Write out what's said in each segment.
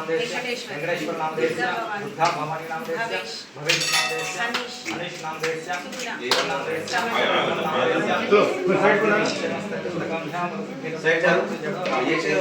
वेंकटेश्वर नाम देश बुद्धा भवानी नाम देश भवेश नाम देश अनिश नाम देश नाम देश साइड जा ये से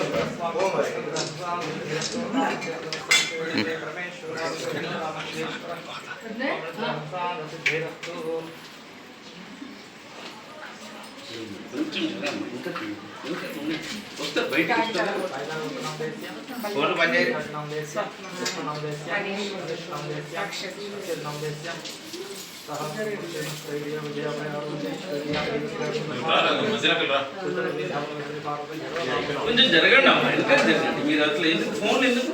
కొంచెం జరగండి అమ్మా ఎందుకు జరగండి మీరు అట్లా ఎందుకు ఫోన్ ఎందుకు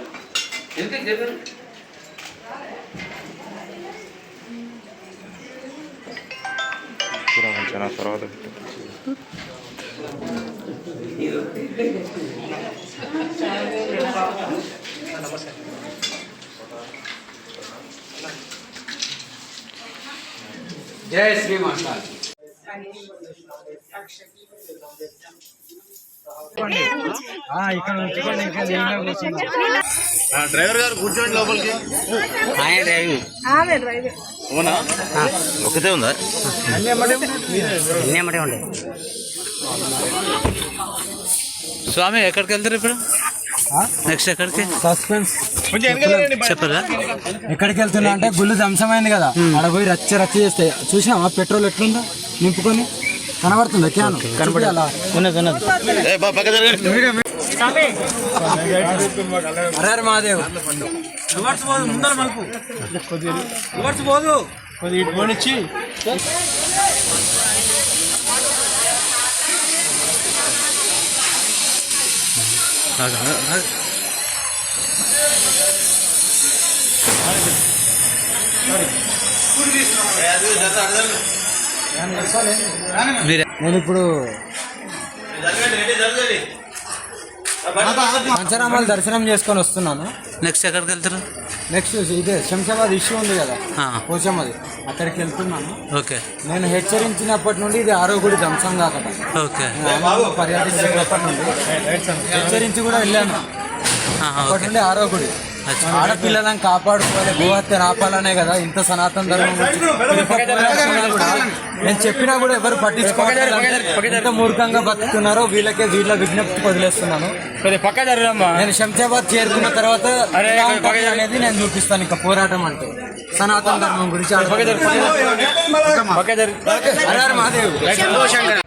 జరగండి తర్వాత जय श्री माता డ్రైవర్ గారు కూర్చోండి లోపలికి అవునా ఒకటే ఉందా అన్నీ ఉండే స్వామి ఎక్కడికి వెళ్తారు ఇప్పుడు నెక్స్ట్ ఎక్కడికి సస్పెన్స్ చెప్పరా ఎక్కడికి వెళ్తున్నా అంటే గుళ్ళు ధ్వంసమైంది కదా అక్కడ పోయి రచ్చ చేస్తే చూసినావా పెట్రోల్ ఎట్లుందో నింపుకొని కనబడుతుందా క్యాన్ కనబడి అలా అరే మహాదేవ్ ముందర మలుపు పోదు కొద్దిచ్చి నేను ఇప్పుడు పంచరామాలు దర్శనం చేసుకొని వస్తున్నాను. నెక్స్ట్ ఎక్కడికి వెళ్తారు? నెక్స్ట్ ఇదే శంషాబాద్ ఇష్యూ ఉంది కదా పోచమ్మది, అక్కడికి వెళ్తున్నాను. ఓకే. నేను హెచ్చరించినప్పటి నుండి ఇది ఆరో గుడి ధ్వంసం కాకట. ఓకే. పర్యటించినప్పటి నుండి హెచ్చరించి కూడా వెళ్ళాను. అప్పటి నుండి ఆరో గుడి ఆడపిల్లలను కాపాడుకోవాలి, గోహత్య ఆపాలనే కదా ఇంత సనాతన ధర్మం కూడా నేను చెప్పినా కూడా ఎవరు పట్టించుకోవాలి. ఎంత మూర్ఖంగా బతుకుతున్నారో వీళ్ళ విజ్ఞప్తి వదిలేస్తున్నాను. నేను శంషాబాద్ చేరుకున్న తర్వాత అనేది నేను చూపిస్తాను. ఇంకా పోరాటం అంటే సనాతన ధర్మం గురించి. మహాదేవ్